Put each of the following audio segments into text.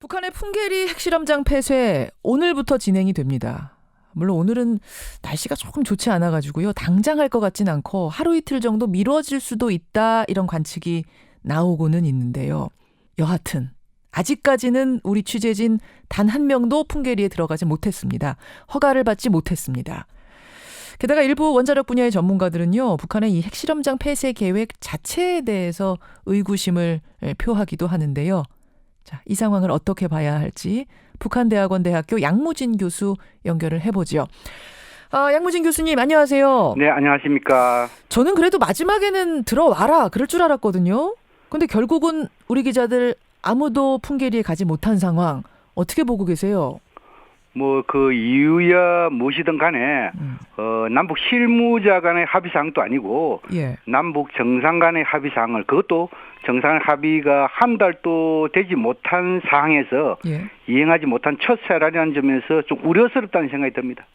북한의 풍계리 핵실험장 폐쇄 오늘부터 진행이 됩니다. 물론 오늘은 날씨가 조금 좋지 않아가지고요. 당장 할 것 같진 않고 하루 이틀 정도 미뤄질 수도 있다 이런 관측이 나오고는 있는데요. 여하튼 아직까지는 우리 취재진 단 한 명도 풍계리에 들어가지 못했습니다. 허가를 받지 못했습니다. 게다가 일부 원자력 분야의 전문가들은요. 북한의 이 핵실험장 폐쇄 계획 자체에 대해서 의구심을 표하기도 하는데요. 자, 이 상황을 어떻게 봐야 할지 북한대학원 대학교 양무진 교수 연결을 해보죠. 양무진 교수님 안녕하세요. 네, 안녕하십니까. 저는 그래도 마지막에는 들어와라 그럴 줄 알았거든요. 근데 결국은 우리 기자들 아무도 풍계리에 가지 못한 상황 어떻게 보고 계세요? 뭐 그 이유야 무엇이든 간에 남북 실무자 간의 합의사항도 아니고 남북 정상 간의 합의사항을 그것도 정상 합의가 한 달도 되지 못한 상황에서 이행하지 못한 첫 사례라는 점에서 좀 우려스럽다는 생각이 듭니다.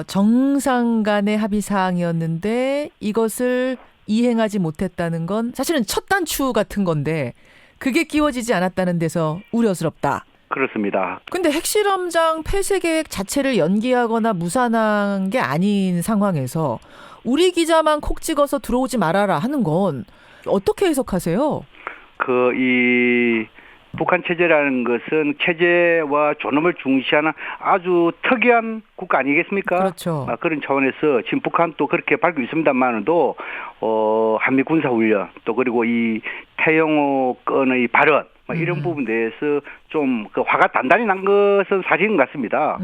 정상 간의 합의사항이었는데 이것을 이행하지 못했다는 건 사실은 첫 단추 같은 건데 그게 끼워지지 않았다는 데서 우려스럽다. 그렇습니다. 근데 핵실험장 폐쇄 계획 자체를 연기하거나 무산한 게 아닌 상황에서 우리 기자만 콕 찍어서 들어오지 말아라 하는 건 어떻게 해석하세요? 이 북한 체제라는 것은 체제와 존엄을 중시하는 아주 특이한 국가 아니겠습니까? 그렇죠. 그런 차원에서 지금 북한도 그렇게 밝히고 있습니다만도 한미 군사 훈련 또 그리고 이 태영호 건의 발언 이런 부분에 대해서 좀 화가 단단히 난 것은 사실인 것 같습니다.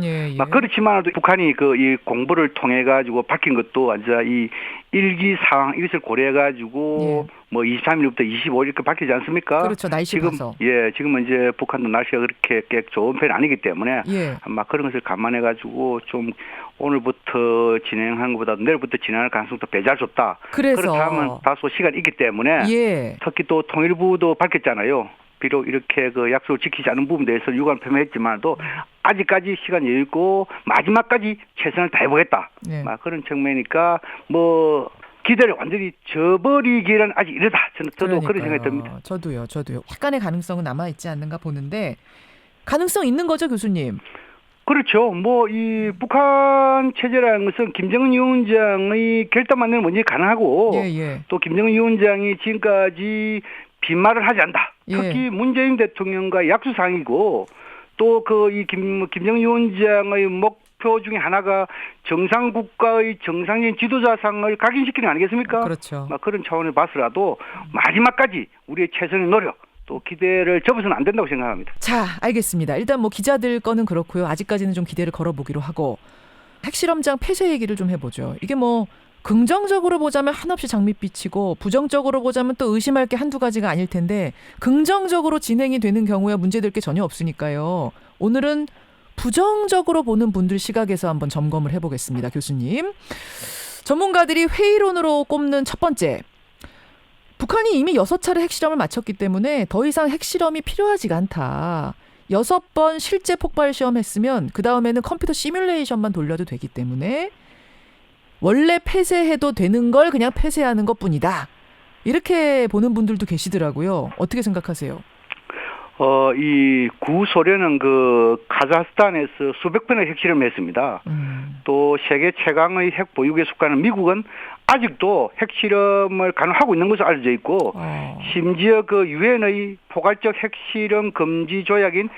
그렇지만도 북한이 이 공부를 통해 가지고 밝힌 것도 완전 이 일기 상황 이것을 고려해 가지고 23일부터 25일까지 밝히지 않습니까? 그렇죠. 날씨 봐서. 지금은 이제 북한도 날씨가 그렇게 좋은 편이 아니기 때문에 아마 그런 것을 감안해 가지고 좀 오늘부터 진행한 것보다 내일부터 진행할 가능성도 배제할 수 없다. 그렇다면 다소 시간이 있기 때문에 특히 또 통일부도 밝혔잖아요. 비록 이렇게 약속을 지키지 않은 부분에 대해서 유감을 표명했지만도 아직까지 시간이 여유 있고 마지막까지 최선을 다해보겠다. 그런 측면이니까 기대를 완전히 저버리기는 아직 이르다. 저도 그런 생각이 듭니다. 저도요. 약간의 가능성은 남아있지 않는가 보는데 가능성 있는 거죠, 교수님? 그렇죠. 이 북한 체제라는 것은 김정은 위원장의 결단만 내면 먼저 가능하고 또 김정은 위원장이 지금까지 빈말을 하지 않는다. 특히 문재인 대통령과 약수사항이고 또 이 김정은 위원장의 목표 중에 하나가 정상국가의 정상적인 지도자상을 각인시키는 거 아니겠습니까? 그렇죠. 그런 차원을 봐서라도 마지막까지 우리의 최선의 노력 또 기대를 접어서는 안 된다고 생각합니다. 자, 알겠습니다. 일단 기자들 거는 그렇고요. 아직까지는 좀 기대를 걸어보기로 하고 핵실험장 폐쇄 얘기를 좀 해보죠. 이게 긍정적으로 보자면 한없이 장밋빛이고 부정적으로 보자면 또 의심할 게 한두 가지가 아닐 텐데 긍정적으로 진행이 되는 경우에 문제될 게 전혀 없으니까요. 오늘은 부정적으로 보는 분들 시각에서 한번 점검을 해보겠습니다. 교수님. 전문가들이 회의론으로 꼽는 첫 번째. 북한이 이미 6차례 핵실험을 마쳤기 때문에 더 이상 핵실험이 필요하지가 않다. 6번 실제 폭발 시험했으면 그 다음에는 컴퓨터 시뮬레이션만 돌려도 되기 때문에 원래 폐쇄해도 되는 걸 그냥 폐쇄하는 것뿐이다. 이렇게 보는 분들도 계시더라고요. 어떻게 생각하세요? 이 구소련은 카자흐스탄에서 수백 번의 핵실험을 했습니다. 또 세계 최강의 핵 보유국에 속하는 미국은 아직도 핵실험을 간호하고 있는 것으로 알려져 있고 심지어 유엔의 포괄적 핵실험 금지 조약인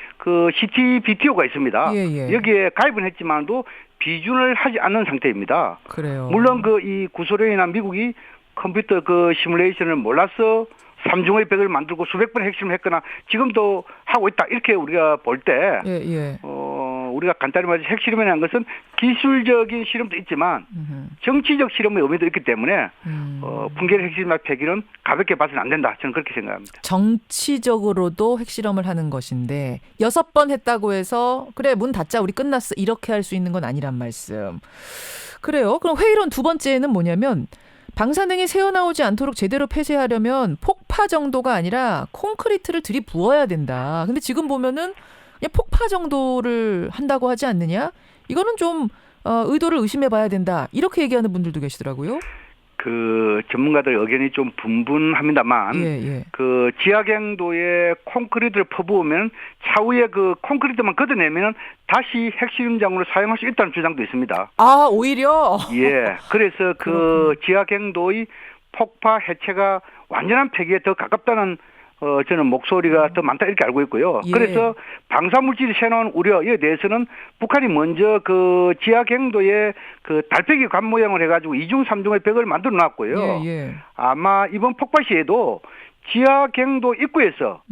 CTBTO가 있습니다. 여기에 가입은 했지만도 비준을 하지 않는 상태입니다. 그래요. 물론 이 구소련이나 미국이 컴퓨터 시뮬레이션을 몰라서 삼중의 벽을 만들고 수백 번 핵실험을 했거나 지금도 하고 있다. 이렇게 우리가 볼 때 우리가 간단히 말해서 핵실험이라는 것은 기술적인 실험도 있지만 정치적 실험의 의미도 있기 때문에 풍계리 핵실험 폐기는 가볍게 봐서는 안 된다. 저는 그렇게 생각합니다. 정치적으로도 핵실험을 하는 것인데 6번 했다고 해서 그래 문 닫자 우리 끝났어 이렇게 할 수 있는 건 아니란 말씀. 그래요. 그럼 회의론 두 번째는 뭐냐면 방사능이 새어나오지 않도록 제대로 폐쇄하려면 폭파 정도가 아니라 콘크리트를 들이부어야 된다. 근데 지금 보면은 그냥 폭파 정도를 한다고 하지 않느냐? 이거는 좀 의도를 의심해봐야 된다. 이렇게 얘기하는 분들도 계시더라고요. 그 전문가들 의견이 좀 분분합니다만 그 지하경도에 콘크리트를 퍼부으면 차후에 그 콘크리트만 걷어내면 다시 핵실험장으로 사용할 수 있다는 주장도 있습니다. 아, 오히려? 예. 그래서 그 지하경도의 폭파 해체가 완전한 폐기에 더 가깝다는 저는 목소리가 더 많다 이렇게 알고 있고요. 그래서 방사물질이 새로운 우려에 대해서는 북한이 먼저 그 지하경도에 그 달팽이 관 모양을 해가지고 2중 3중의 벽을 만들어 놨고요. 아마 이번 폭파 시에도 지하경도 입구에서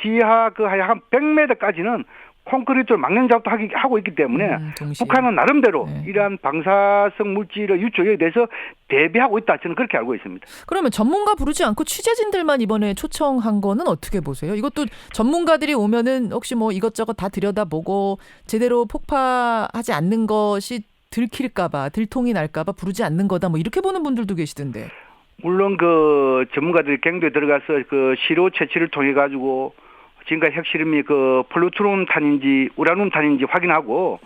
지하 그 한 100m까지는 콘크리트를 막는 작업도 하고 있기 때문에 북한은 나름대로 이러한 방사성 물질의 유출에 대해서 대비하고 있다. 저는 그렇게 알고 있습니다. 그러면 전문가 부르지 않고 취재진들만 이번에 초청한 거는 어떻게 보세요? 이것도 전문가들이 오면은 혹시 뭐 이것저것 다 들여다보고 제대로 폭파하지 않는 것이 들킬까봐, 들통이 날까봐 부르지 않는 거다. 뭐 이렇게 보는 분들도 계시던데. 물론 그 전문가들이 경도에 들어가서 그 시료 채취를 통해 가지고 지금까지 핵실험이 그 플루토늄 탄인지 우라늄 탄인지 확인하고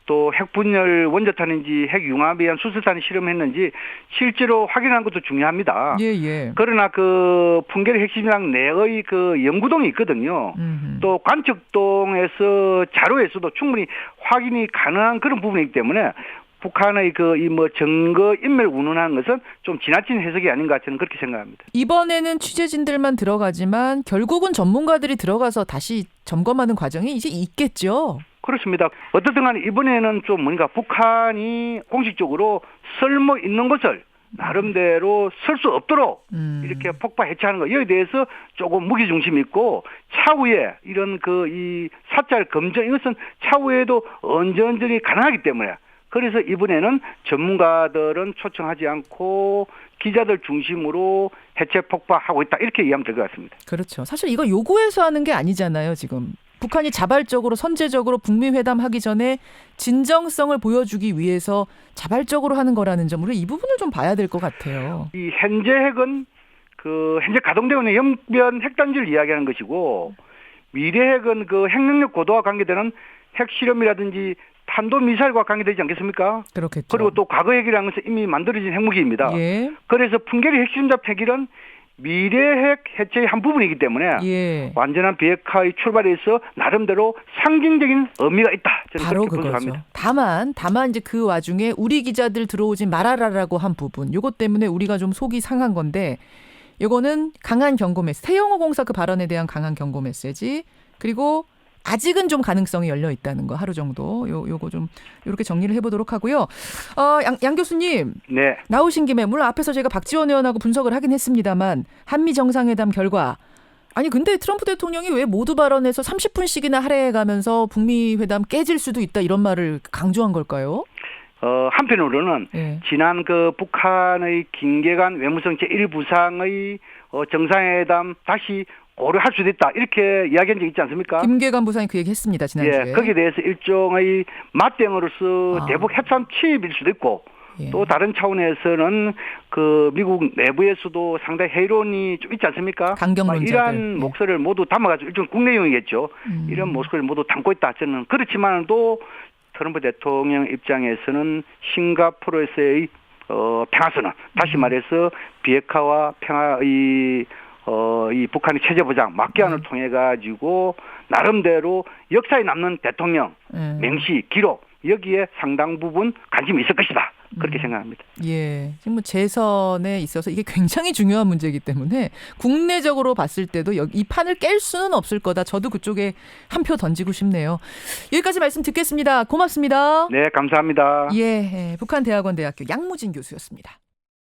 또 핵분열 원자탄인지 핵융합에 의한 수소탄이 실험했는지 실제로 확인하는 것도 중요합니다. 그러나 그 풍계리 핵실험장 내의 그 연구동이 있거든요. 또 관측동에서 자료에서도 충분히 확인이 가능한 그런 부분이기 때문에 북한의 그 이 뭐 증거 인멸 운운하는 것은 좀 지나친 해석이 아닌가 저는 그렇게 생각합니다. 이번에는 취재진들만 들어가지만 결국은 전문가들이 들어가서 다시 점검하는 과정이 이제 있겠죠. 그렇습니다. 어떻든 간에 이번에는 좀 뭔가 북한이 공식적으로 쓸모 있는 것을 나름대로 쓸 수 없도록 이렇게 폭파 해체하는 거 여기에 대해서 조금 무게중심이 있고 차후에 이런 그 이 사찰 검증 이것은 차후에도 언제든지 가능하기 때문에 그래서 이번에는 전문가들은 초청하지 않고 기자들 중심으로 해체 폭파하고 있다. 이렇게 이해하면 될 것 같습니다. 그렇죠. 사실 이거 요구해서 하는 게 아니잖아요. 지금 북한이 자발적으로 선제적으로 북미 회담하기 전에 진정성을 보여주기 위해서 자발적으로 하는 거라는 점으로 이 부분을 좀 봐야 될 것 같아요. 이 현재 핵은 그 현재 가동되고 있는 영변 핵단지를 이야기하는 것이고 미래 핵은 그 핵능력 고도와 관계되는 핵실험이라든지 탄도미사일과 관계되지 않겠습니까? 그렇겠죠. 그리고 또 과거 핵이라는 것은 이미 만들어진 핵무기입니다. 그래서 풍계리 핵실험자 폐기는 미래 핵 해체의 한 부분이기 때문에 완전한 비핵화의 출발에서 나름대로 상징적인 의미가 있다. 저는 바로 그렇게 분석합니다. 다만 이제 그 와중에 우리 기자들 들어오지 말아라라고 한 부분, 요것 때문에 우리가 좀 속이 상한 건데, 요거는 강한 경고 메시지, 태영호 공사 그 발언에 대한 강한 경고 메시지, 그리고 아직은 좀 가능성이 열려 있다는 거 하루 정도 요거 좀 이렇게 정리를 해보도록 하고요. 양 교수님, 나오신 김에 물론 앞에서 제가 박지원 의원하고 분석을 하긴 했습니다만 한미 정상회담 결과 아니 근데 트럼프 대통령이 왜 모두 발언에서 30분씩이나 할애해가면서 북미 회담 깨질 수도 있다 이런 말을 강조한 걸까요? 한편으로는 지난 그 북한의 김계관 외무성 제1부상의 정상회담 다시 고려할 수도 있다. 이렇게 이야기한 적 있지 않습니까? 김계관 부상이 그 얘기 했습니다. 지난주에. 거기에 대해서 일종의 맞대응으로서 대북 협상 취입일 수도 있고 또 다른 차원에서는 그 미국 내부에서도 상당히 해론이 좀 있지 않습니까? 강경론자들. 이러한 목소리를 모두 담아가지고 일종 국내용이겠죠. 이런 목소리를 모두 담고 있다. 저는 그렇지만 또 트럼프 대통령 입장에서는 싱가포르에서의 평화선언, 다시 말해서 비핵화와 평화의 이 북한의 체제 보장, 막기안을 통해 가지고 나름대로 역사에 남는 대통령 맹시 기록 여기에 상당 부분 관심이 있을 것이다. 그렇게 생각합니다. 지금 뭐 재선에 있어서 이게 굉장히 중요한 문제이기 때문에 국내적으로 봤을 때도 이 판을 깰 수는 없을 거다. 저도 그쪽에 한 표 던지고 싶네요. 여기까지 말씀 듣겠습니다. 고맙습니다. 네, 감사합니다. 북한대학원 대학교 양무진 교수였습니다.